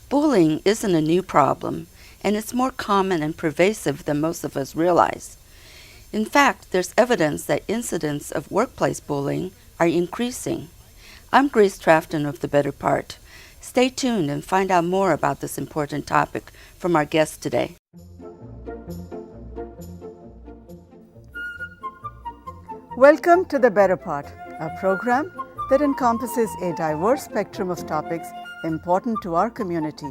Bullying isn't a new problem, and it's more common and pervasive than most of us realize. In fact, there's evidence that incidents of workplace bullying are increasing. I'm Grace Trafton of The Better Part. Stay tuned and find out more about this important topic from our guest today. Welcome to The Better Part, a program that encompasses a diverse spectrum of topics important to our community,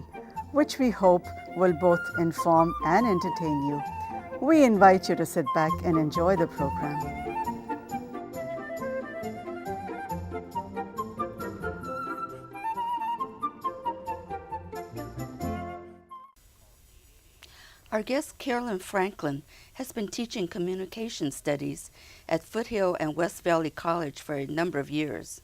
which we hope will both inform and entertain you. We invite you to sit back and enjoy the program. Our guest, Carolyn Franklin, has been teaching communication studies at Foothill and West Valley College for a number of years.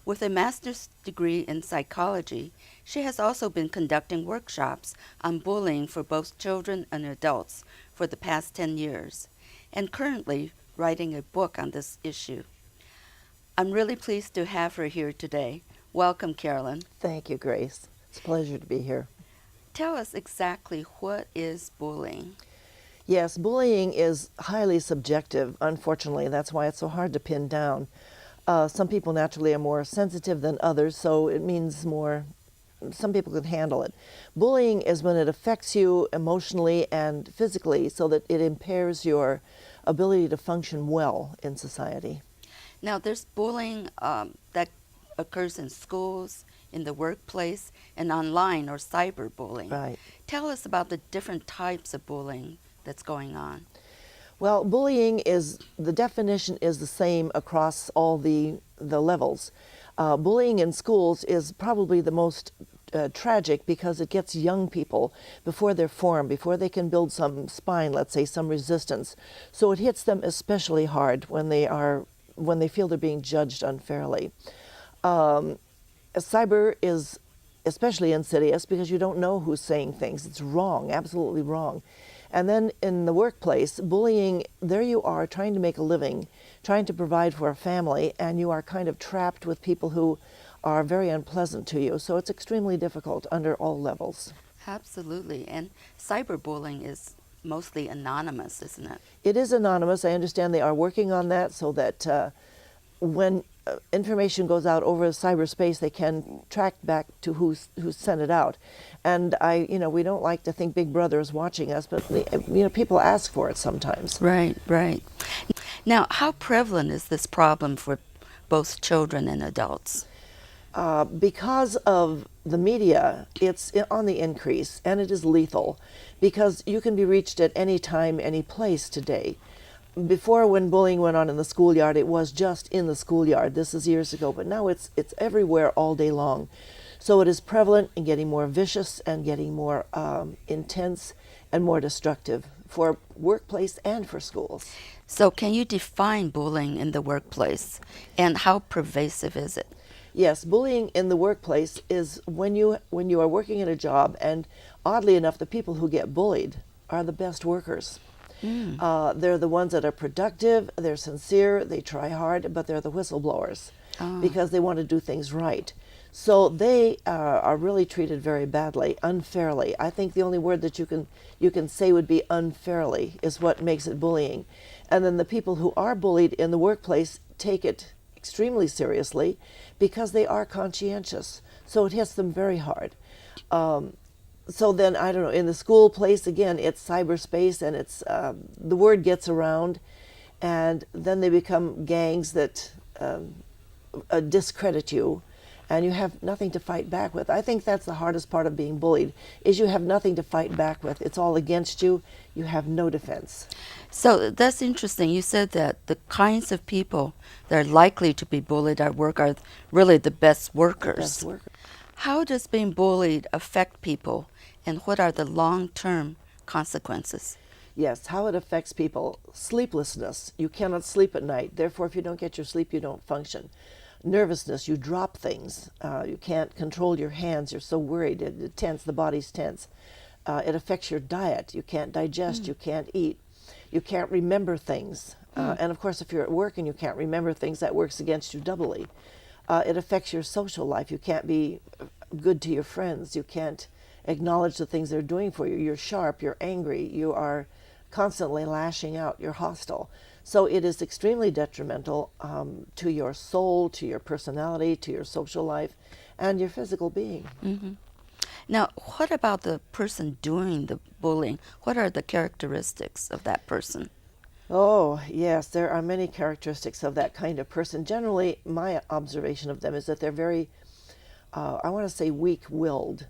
With a master's degree in psychology, she has also been conducting workshops on bullying for both children and adults for the past 10 years, and currently writing a book on this issue. I'm really pleased to have her here today. Welcome, Carolyn. Thank you, Grace. It's a pleasure to be here. Tell us exactly what is bullying. Yes, bullying is highly subjective, unfortunately. That's why it's so hard to pin down. Some people naturally are more sensitive than others, so it means more, some people can handle it. Bullying is when it affects you emotionally and physically so that it impairs your ability to function well in society. Now, there's bullying that occurs in schools, in the workplace, and online or cyberbullying. Right. Tell us about the different types of bullying that's going on. Well, bullying is, the definition is the same across all the levels. Bullying in schools is probably the most tragic because it gets young people before they're formed, before they can build some spine, let's say, some resistance. So it hits them especially hard when they feel they're being judged unfairly. Cyber is especially insidious because you don't know who's saying things. It's wrong, absolutely wrong. And then in the workplace, bullying, there you are trying to make a living, trying to provide for a family, and you are kind of trapped with people who are very unpleasant to you. So it's extremely difficult under all levels. Absolutely. And cyberbullying is mostly anonymous, isn't it? It is anonymous. I understand they are working on that so that when information goes out over cyberspace, they can track back to who sent it out. And we don't like to think Big Brother is watching us, but people ask for it sometimes. Right, right. Now, how prevalent is this problem for both children and adults? Because of the media, it's on the increase, and it is lethal because you can be reached at any time, any place today. Before, when bullying went on in the schoolyard, it was just in the schoolyard. This is years ago, but now it's everywhere all day long. So it is prevalent and getting more vicious and getting more intense and more destructive for workplace and for schools. So can you define bullying in the workplace, and how pervasive is it? Yes, bullying in the workplace is when you are working at a job, and oddly enough, the people who get bullied are the best workers. They're the ones that are productive, they're sincere, they try hard, but they're the whistleblowers because they want to do things right. So they are really treated very badly, unfairly. I think the only word that you can say would be unfairly is what makes it bullying. And then the people who are bullied in the workplace take it extremely seriously because they are conscientious. So it hits them very hard. So then, I don't know, in the school place, again, it's cyberspace, and it's the word gets around, and then they become gangs that discredit you, and you have nothing to fight back with. I think that's the hardest part of being bullied, is you have nothing to fight back with. It's all against you. You have no defense. So that's interesting. You said that the kinds of people that are likely to be bullied at work are really the best workers. Best workers. How does being bullied affect people, and what are the long-term consequences? Yes, how it affects people. Sleeplessness. You cannot sleep at night. Therefore, if you don't get your sleep, you don't function. Nervousness. You drop things. You can't control your hands. You're so worried. It's tense. The body's tense. It affects your diet. You can't digest. You can't eat. You can't remember things. And of course, if you're at work and you can't remember things, that works against you doubly. It affects your social life. You can't be good to your friends. You can't acknowledge the things they're doing for you. You're sharp, you're angry, you are constantly lashing out, you're hostile. So it is extremely detrimental to your soul, to your personality, to your social life, and your physical being. Mm-hmm. Now, what about the person doing the bullying? What are the characteristics of that person? Oh, yes, there are many characteristics of that kind of person. Generally, my observation of them is that they're very, I want to say, weak-willed.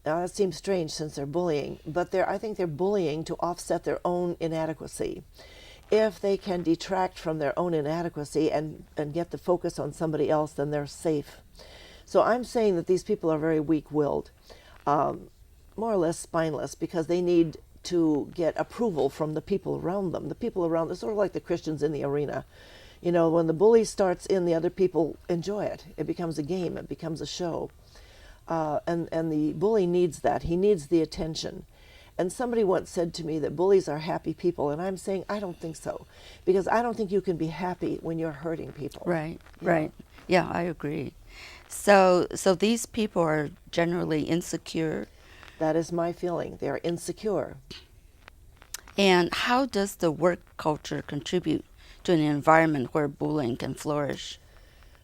Now, that seems strange since they're bullying, but I think they're bullying to offset their own inadequacy. If they can detract from their own inadequacy and get the focus on somebody else, then they're safe. So I'm saying that these people are very weak-willed, more or less spineless, because they need to get approval from the people around them. The people around them, sort of like the Christians in the arena. You know, when the bully starts in, the other people enjoy it. It becomes a game. It becomes a show. And the bully needs that. He needs the attention. And somebody once said to me that bullies are happy people, and I'm saying I don't think so, because I don't think you can be happy when you're hurting people. Right, right. Yeah, I agree. So these people are generally insecure. That is my feeling. They are insecure. And how does the work culture contribute to an environment where bullying can flourish?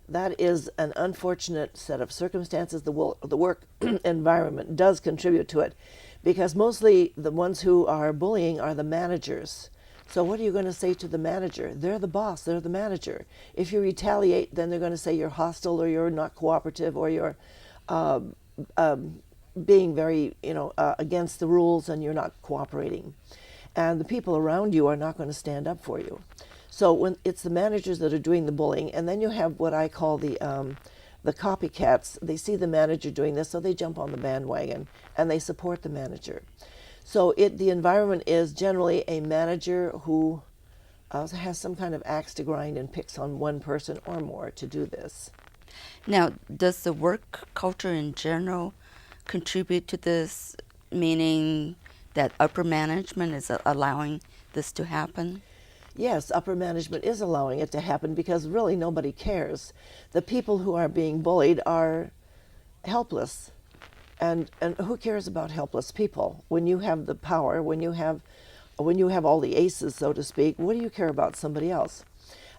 That is an unfortunate set of circumstances. The work environment does contribute to it, because mostly the ones who are bullying are the managers. So what are you going to say to the manager? They're the boss. They're the manager. If you retaliate, then they're going to say you're hostile, or you're not cooperative, or you're being very, against the rules, and you're not cooperating. And the people around you are not going to stand up for you. So when it's the managers that are doing the bullying, and then you have what I call the copycats. They see the manager doing this, so they jump on the bandwagon and they support the manager. So the environment is generally a manager who has some kind of axe to grind and picks on one person or more to do this. Now, does the work culture in general contribute to this, meaning that upper management is allowing this to happen? Yes, upper management is allowing it to happen, because really nobody cares. The people who are being bullied are helpless. And who cares about helpless people? When you have the power, when you have all the aces, so to speak, what do you care about somebody else?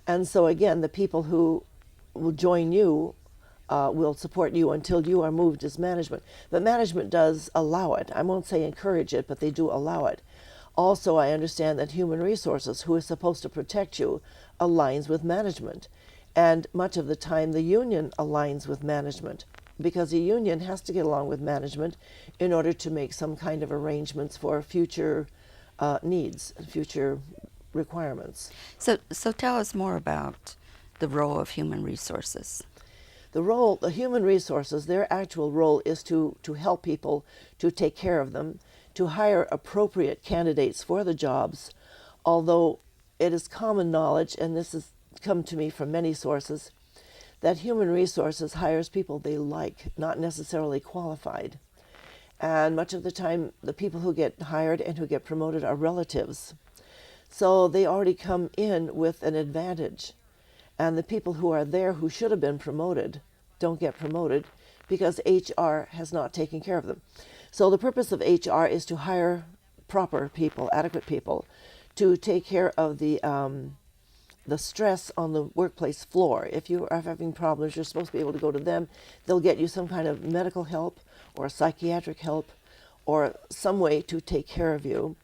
And so again, the people who will join you will support you until you are moved as management. But management does allow it. I won't say encourage it, but they do allow it. Also, I understand that human resources, who is supposed to protect you, aligns with management. And much of the time, the union aligns with management, because the union has to get along with management in order to make some kind of arrangements for future needs, future requirements. So tell us more about the role of human resources. The human resources, their actual role is to help people, to take care of them, to hire appropriate candidates for the jobs, although it is common knowledge, and this has come to me from many sources, that human resources hires people they like, not necessarily qualified. And much of the time, the people who get hired and who get promoted are relatives. So they already come in with an advantage. And the people who are there who should have been promoted don't get promoted because HR has not taken care of them. So the purpose of HR is to hire proper people, adequate people, to take care of the stress on the workplace floor. If you are having problems, you're supposed to be able to go to them. They'll get you some kind of medical help or psychiatric help or some way to take care of you.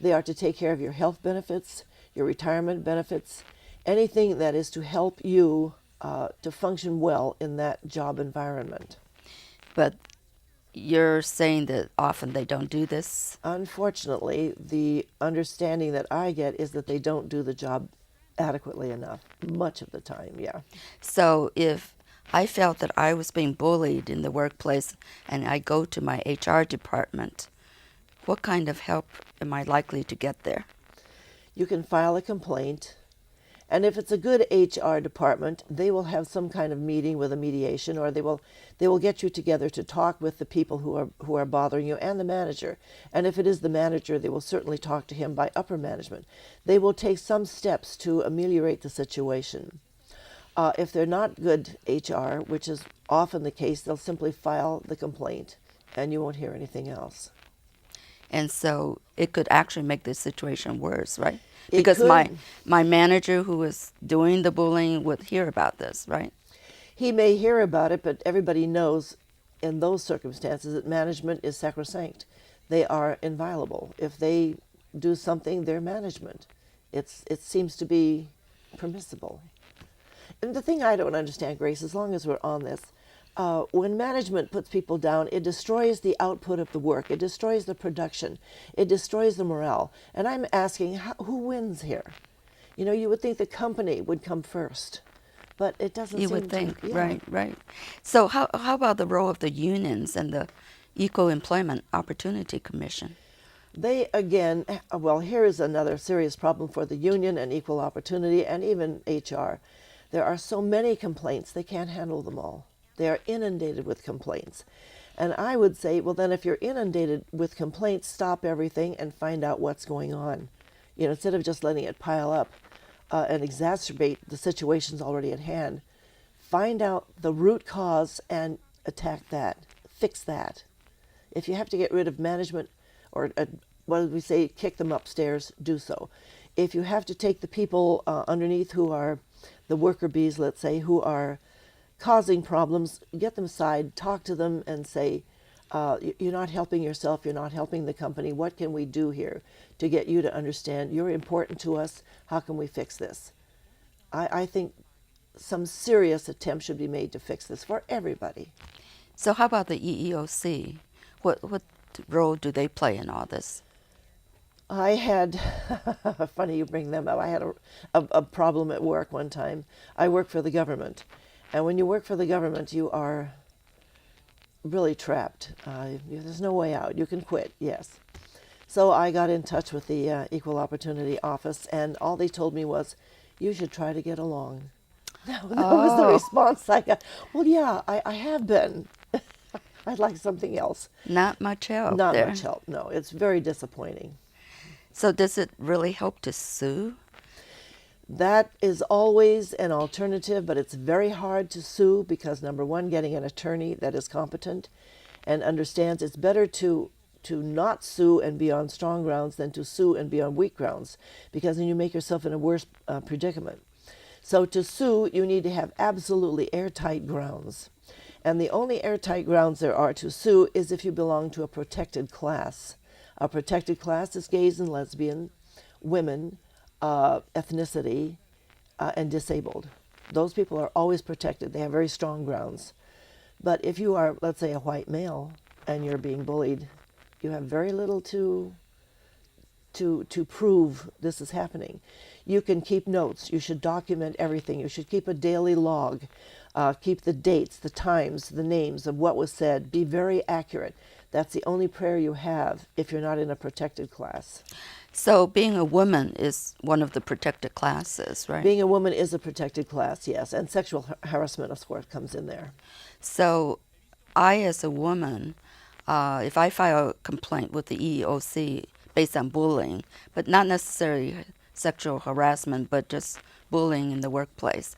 They are to take care of your health benefits, your retirement benefits, anything that is to help you to function well in that job environment. But you're saying that often they don't do this? Unfortunately, the understanding that I get is that they don't do the job adequately enough, much of the time, yeah. So if I felt that I was being bullied in the workplace and I go to my HR department, what kind of help am I likely to get there? You can file a complaint, and if it's a good HR department, they will have some kind of meeting with a mediation, or they will get you together to talk with the people who are bothering you and the manager. And if it is the manager, they will certainly talk to him by upper management. They will take some steps to ameliorate the situation. If they're not good HR, which is often the case, they'll simply file the complaint and you won't hear anything else. And so it could actually make the situation worse, right? It Because could. my manager who is doing the bullying would hear about this, right? He may hear about it, but everybody knows in those circumstances that management is sacrosanct. They are inviolable. If they do something, they're management. It seems to be permissible. And the thing I don't understand, Grace, as long as we're on this, when management puts people down, it destroys the output of the work. It destroys the production. It destroys the morale. And I'm asking, who wins here? You know, you would think the company would come first, but it doesn't You seem would think, to. Yeah. right, right. So how about the role of the unions and the Equal Employment Opportunity Commission? They, again, well, here is another serious problem for the union and equal opportunity and even HR. There are so many complaints, they can't handle them all. They are inundated with complaints. And I would say, well, then if you're inundated with complaints, stop everything and find out what's going on. You know, instead of just letting it pile up and exacerbate the situations already at hand, find out the root cause and attack that, fix that. If you have to get rid of management, or what do we say, kick them upstairs, do so. If you have to take the people underneath who are the worker bees, let's say, who are causing problems, get them aside, talk to them and say, you're not helping yourself, you're not helping the company. What can we do here to get you to understand you're important to us? How can we fix this? I think some serious attempt should be made to fix this for everybody. So how about the EEOC? What role do they play in all this? I had, funny you bring them up, I had a problem at work one time. I work for the government. And when you work for the government, you are really trapped. There's no way out. You can quit, yes. So I got in touch with the Equal Opportunity Office, and all they told me was, you should try to get along. That was the response I got. Well, yeah, I have been. I'd like something else. Not much help Not there. much help, no. It's very disappointing. So does it really help to sue? That is always an alternative, but it's very hard to sue because, number one, getting an attorney that is competent and understands it's better to not sue and be on strong grounds than to sue and be on weak grounds, because then you make yourself in a worse predicament. So to sue, you need to have absolutely airtight grounds. And the only airtight grounds there are to sue is if you belong to a protected class. A protected class is gays and lesbian, women, ethnicity, and disabled. Those people are always protected. They have very strong grounds. But if you are, let's say, a white male and you're being bullied, you have very little to prove this is happening. You can keep notes. You should document everything. You should keep a daily log. Keep the dates, the times, the names of what was said. Be very accurate. That's the only prayer you have if you're not in a protected class. So being a woman is one of the protected classes, right? Being a woman is a protected class, yes, and sexual harassment, of course, comes in there. So I, as a woman, if I file a complaint with the EEOC based on bullying, but not necessarily sexual harassment, but just bullying in the workplace,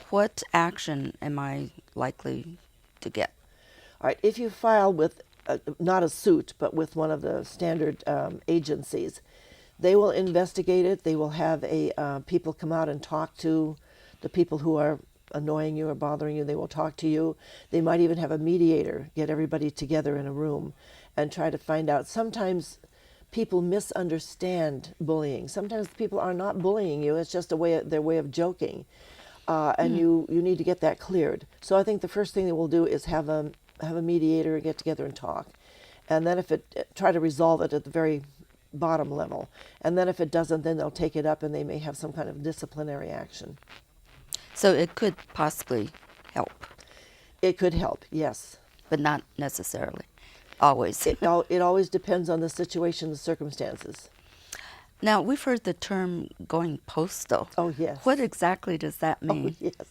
what action am I likely to get? All right, if you file with, not a suit, but with one of the standard agencies, they will investigate it. They will have people come out and talk to the people who are annoying you or bothering you. They will talk to you. They might even have a mediator, get everybody together in a room and try to find out. Sometimes people misunderstand bullying. Sometimes people are not bullying you. It's just their way of joking. And you need to get that cleared. So I think the first thing that we'll do is have a mediator get together and talk. And then try to resolve it at the very bottom level. And then if it doesn't, then they'll take it up and they may have some kind of disciplinary action. So it could possibly help. It could help, yes. But not necessarily. Always. It always depends on the situation, the circumstances. Now, we've heard the term going postal. Oh, yes. What exactly does that mean? Oh, yes.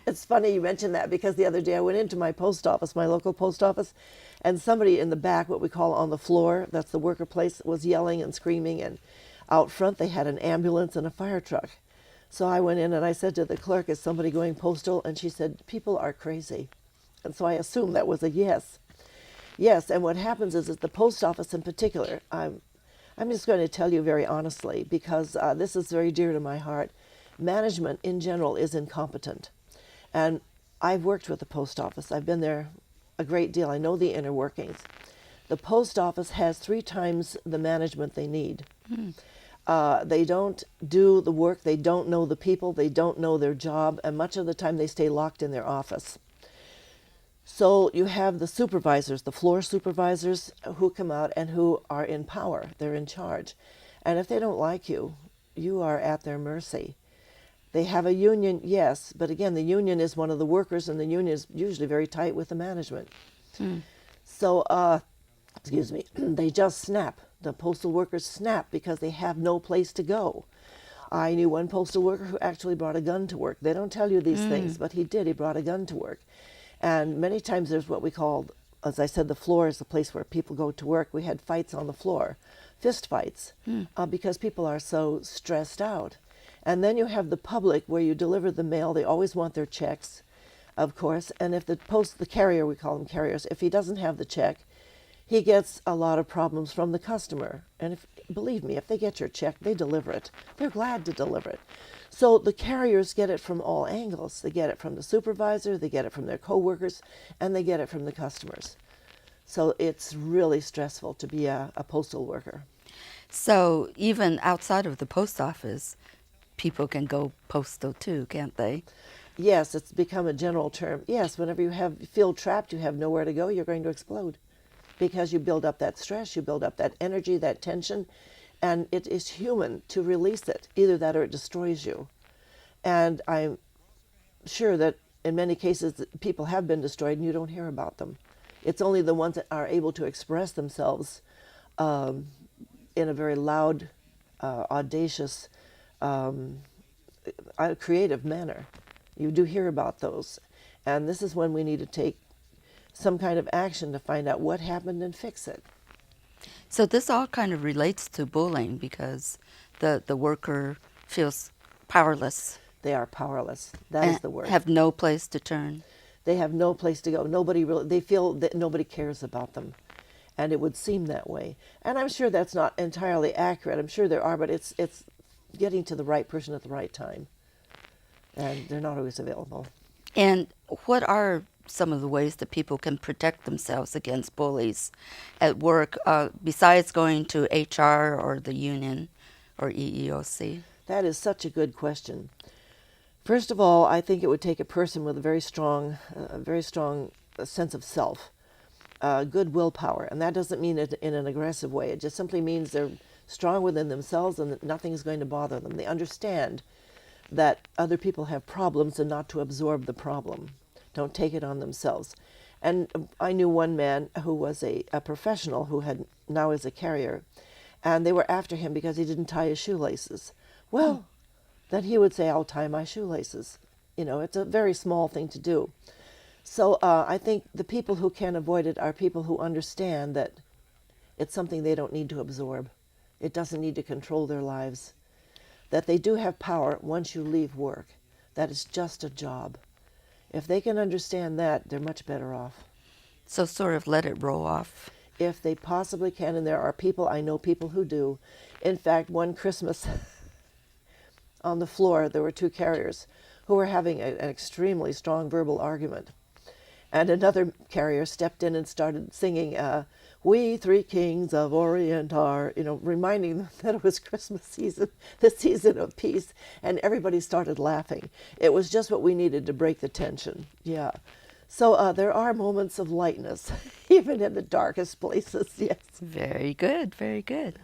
It's funny you mentioned that because the other day I went into my post office, my local post office, and somebody in the back, what we call on the floor, that's the worker place, was yelling and screaming, and out front they had an ambulance and a fire truck. So I went in and I said to the clerk, is somebody going postal? And she said, people are crazy. And so I assumed that was a yes. Yes, and what happens is that the post office in particular, I'm just going to tell you very honestly, because this is very dear to my heart. Management in general is incompetent. And I've worked with the post office. I've been there a great deal. I know the inner workings. The post office has 3 times the management they need. They don't do the work. They don't know the people. They don't know their job. And much of the time they stay locked in their office. So you have the supervisors, the floor supervisors, who come out and who are in power. They're in charge. And if they don't like you, you are at their mercy. They have a union, yes, but again, the union is one of the workers, and the union is usually very tight with the management. So, excuse me, they just snap. The postal workers snap because they have no place to go. I knew one postal worker who actually brought a gun to work. They don't tell you these things, but he did. He brought a gun to work. And many times there's what we call, as I said, the floor is the place where people go to work. We had fights on the floor, fist fights, because people are so stressed out. And then you have the public where you deliver the mail. They always want their checks, of course. And if the carrier, we call them carriers, if he doesn't have the check, he gets a lot of problems from the customer. And believe me, if they get your check, they deliver it. They're glad to deliver it. So the carriers get it from all angles. They get it from the supervisor, they get it from their coworkers, and they get it from the customers. So it's really stressful to be a postal worker. So even outside of the post office, people can go postal too, can't they? Yes, it's become a general term. Yes, whenever you feel trapped, you have nowhere to go, you're going to explode. Because you build up that stress, you build up that energy, that tension, and it is human to release it. Either that or it destroys you. And I'm sure that in many cases people have been destroyed and you don't hear about them. It's only the ones that are able to express themselves in a very loud, audacious, creative manner. You do hear about those. And this is when we need to take some kind of action to find out what happened and fix it. So this all kind of relates to bullying because the worker feels powerless. They are powerless. That is the word. Have no place to turn. They have no place to go. They feel that nobody cares about them. And it would seem that way. And I'm sure that's not entirely accurate. I'm sure there are, but it's getting to the right person at the right time. And they're not always available. And what are some of the ways that people can protect themselves against bullies at work, besides going to HR or the union or EEOC? That is such a good question. First of all, I think it would take a person with a very strong sense of self, good willpower. And that doesn't mean it in an aggressive way. It just simply means they're strong within themselves and that nothing is going to bother them. They understand that other people have problems and not to absorb the problem. Don't take it on themselves. And I knew one man who was a professional who now is a carrier, and they were after him because he didn't tie his shoelaces. Well, then he would say, I'll tie my shoelaces. You know, it's a very small thing to do. So I think the people who can avoid it are people who understand that it's something they don't need to absorb. It doesn't need to control their lives. That they do have power once you leave work. That is just a job. If they can understand that, they're much better off. So sort of let it roll off. If they possibly can, and there are people, I know people who do. In fact, one Christmas on the floor, there were 2 carriers who were having an extremely strong verbal argument. And another carrier stepped in and started singing, "We 3 kings of Orient are," reminding them that it was Christmas season, the season of peace, and everybody started laughing. It was just what we needed to break the tension. Yeah. So there are moments of lightness, even in the darkest places, yes. Very good, very good.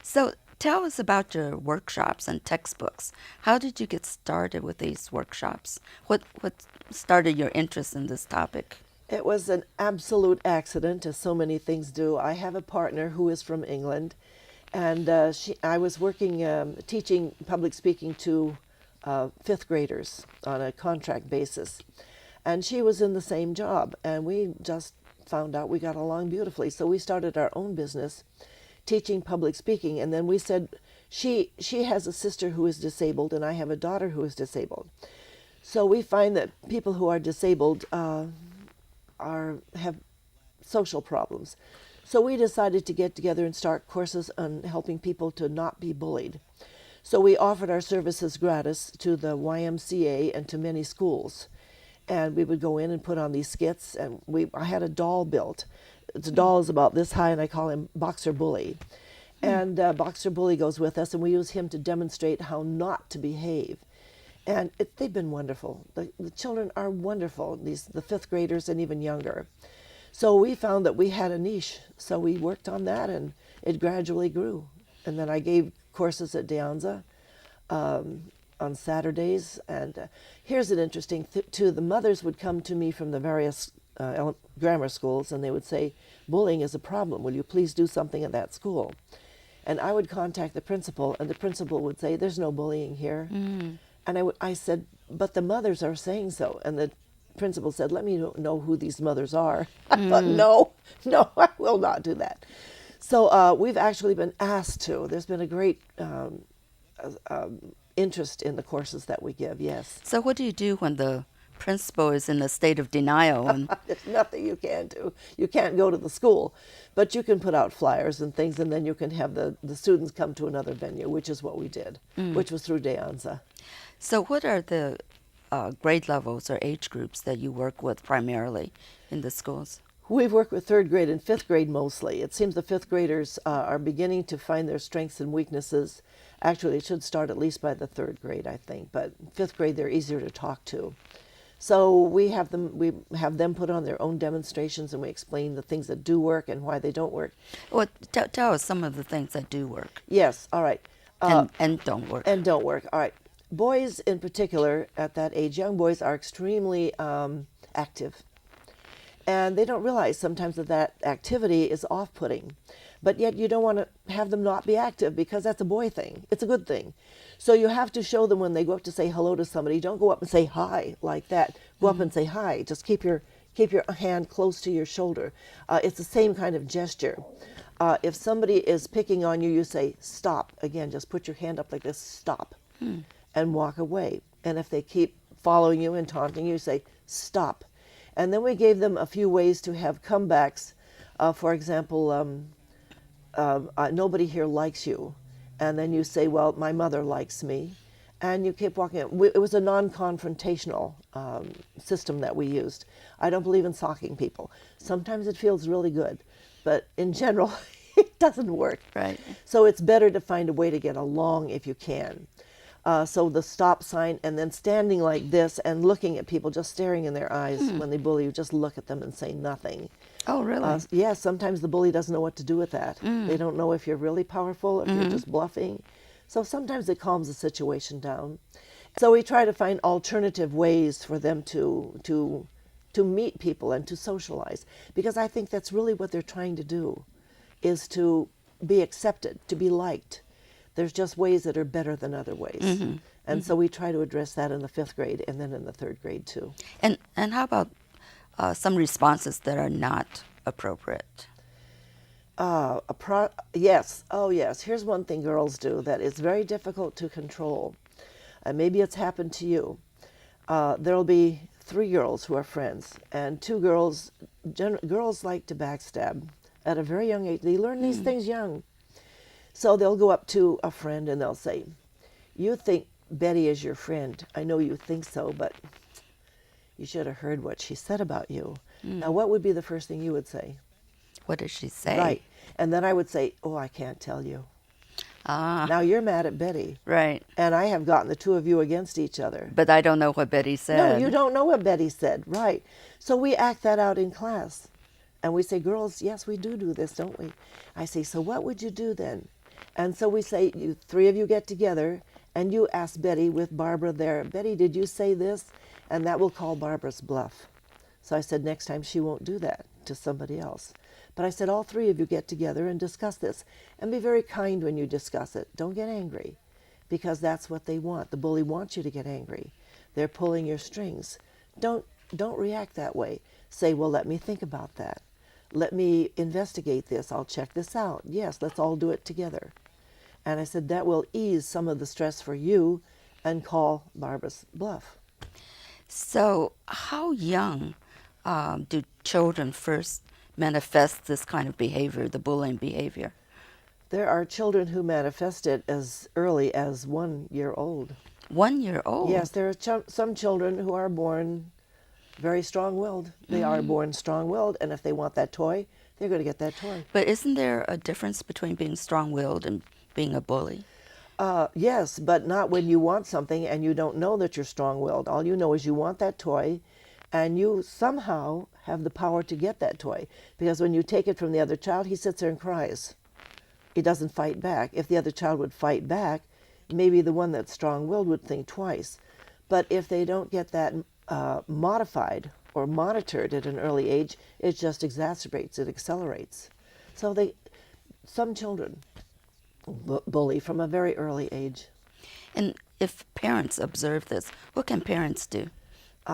So tell us about your workshops and textbooks. How did you get started with these workshops? What started your interest in this topic? It was an absolute accident, as so many things do. I have a partner who is from England, and I was working, teaching public speaking to 5th graders on a contract basis. And she was in the same job, and we just found out we got along beautifully. So we started our own business teaching public speaking, and then we said, she has a sister who is disabled, and I have a daughter who is disabled. So we find that people who are disabled have social problems. So we decided to get together and start courses on helping people to not be bullied. So we offered our services gratis to the YMCA and to many schools. And we would go in and put on these skits, and I had a doll built. The doll is about this high, and I call him Boxer Bully. And Boxer Bully goes with us, and we use him to demonstrate how not to behave. And they've been wonderful. The children are wonderful, the fifth graders and even younger. So we found that we had a niche, so we worked on that, and it gradually grew. And then I gave courses at De Anza on Saturdays. And here's an interesting too. The mothers would come to me from the various grammar schools, and they would say, bullying is a problem. Will you please do something at that school? And I would contact the principal, and the principal would say, there's no bullying here. And I said, but the mothers are saying so. And the principal said, let me know who these mothers are. I thought, no, I will not do that. So we've actually been asked to. There's been a great interest in the courses that we give, yes. So what do you do when the principal is in a state of denial? And There's nothing you can do. You can't go to the school, but you can put out flyers and things, and then you can have the students come to another venue, which is what we did, which was through De Anza. so what are the grade levels or age groups that you work with primarily in the schools? We've worked with third grade and fifth grade mostly. It seems the fifth graders are beginning to find their strengths and weaknesses. Actually, it should start at least by the third grade, I think, but fifth grade they're easier to talk to. So we have them put on their own demonstrations, and we explain the things that do work and why they don't work. Well, tell us some of the things that do work Yes, all right. and don't work. And don't work. All right. Boys in particular at that age, young boys are extremely active. And they don't realize sometimes that activity is off-putting. But yet you don't want to have them not be active, because that's a boy thing. It's a good thing. So you have to show them when they go up to say hello to somebody, don't go up and say hi like that. Go up and say hi. Just keep your hand close to your shoulder. It's the same kind of gesture. If somebody is picking on you, you say stop. Again, just put your hand up like this, stop, and walk away. And if they keep following you and taunting you, say stop. And then we gave them a few ways to have comebacks. For example, nobody here likes you. And then you say, well, my mother likes me. And you keep walking. It was a non-confrontational system that we used. I don't believe in socking people. Sometimes it feels really good, but in general, it doesn't work. Right. So it's better to find a way to get along if you can. So the stop sign, and then standing like this and looking at people, just staring in their eyes when they bully you, just look at them and say nothing. Oh, really? Yeah, sometimes the bully doesn't know what to do with that. They don't know if you're really powerful, if you're just bluffing. So sometimes it calms the situation down. So we try to find alternative ways for them to meet people and to socialize, because I think that's really what they're trying to do, is to be accepted, to be liked. There's just ways that are better than other ways. And so we try to address that in the fifth grade and then in the third grade too. And how about some responses that are not appropriate? Yes. Oh, yes. Here's one thing girls do that is very difficult to control. And maybe it's happened to you. There'll be 3 girls who are friends, and 2 girls, girls like to backstab at a very young age. They learn these things young. So they'll go up to a friend and they'll say, you think Betty is your friend. I know you think so, but you should have heard what she said about you. Now, what would be the first thing you would say? What did she say? Right. And then I would say, oh, I can't tell you. Ah, Now you're mad at Betty. right. And I have gotten the 2 of you against each other. But I don't know what Betty said. No, you don't know what Betty said. Right. So we act that out in class. And we say, girls, yes, we do this, don't we? I say, so what would you do then? And so we say, you 3 of you get together, and you ask Betty with Barbara there, Betty, did you say this? And that will call Barbara's bluff. So I said, next time she won't do that to somebody else. But I said, all 3 of you get together and discuss this. And be very kind when you discuss it. Don't get angry, because that's what they want. The bully wants you to get angry. They're pulling your strings. Don't react that way. Say, well, let me think about that. Let me investigate this. I'll check this out. Yes, let's all do it together. And I said, that will ease some of the stress for you and call Barbara's bluff. So how young do children first manifest this kind of behavior, the bullying behavior? There are children who manifest it as early as 1 year old. 1 year old? Yes, there are some children who are born very strong-willed. They are born strong-willed, and if they want that toy, they're going to get that toy. But isn't there a difference between being strong-willed and being a bully? Yes, but not when you want something and you don't know that you're strong-willed. All you know is you want that toy, and you somehow have the power to get that toy. Because when you take it from the other child, he sits there and cries. He doesn't fight back. If the other child would fight back, maybe the one that's strong-willed would think twice. But if they don't get that modified or monitored at an early age, it just exacerbates, it accelerates. So some children bully from a very early age. And if parents observe this, what can parents do?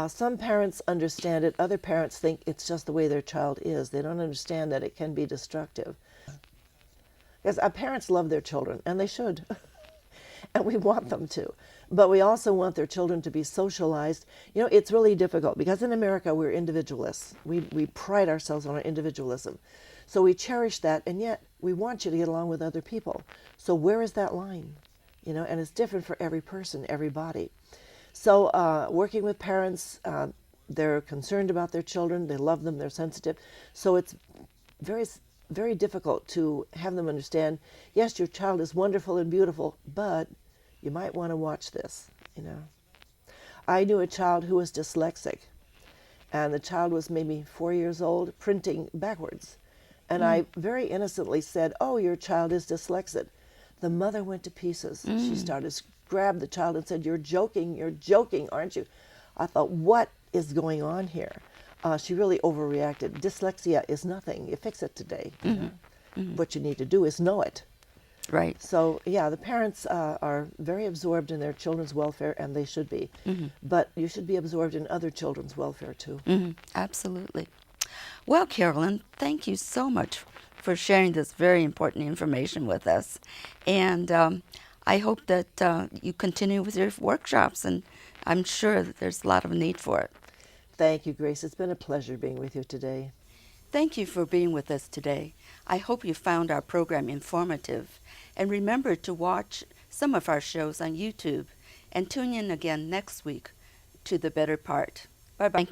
Some parents understand it. Other parents think it's just the way their child is. They don't understand that it can be destructive. Because parents love their children, and they should. And we want them to. But we also want their children to be socialized. You know, it's really difficult because in America we're individualists. We pride ourselves on our individualism. So we cherish that, and yet we want you to get along with other people. So where is that line? You know, and it's different for every person, everybody. So working with parents, they're concerned about their children, they love them, they're sensitive. So it's very, very difficult to have them understand, yes, your child is wonderful and beautiful, but you might want to watch this, you know. I knew a child who was dyslexic, and the child was maybe 4 years old, printing backwards. And I very innocently said, oh, your child is dyslexic. The mother went to pieces. She started to grab the child and said, you're joking, aren't you? I thought, what is going on here? She really overreacted. Dyslexia is nothing. You fix it today. You know? What you need to do is know it. Right. So, yeah, the parents are very absorbed in their children's welfare, and they should be. But you should be absorbed in other children's welfare, too. Absolutely. Well, Carolyn, thank you so much for sharing this very important information with us. And I hope that you continue with your workshops, and I'm sure that there's a lot of need for it. Thank you, Grace. It's been a pleasure being with you today. Thank you for being with us today. I hope you found our program informative. And remember to watch some of our shows on YouTube. And tune in again next week to The Better Part. Bye-bye.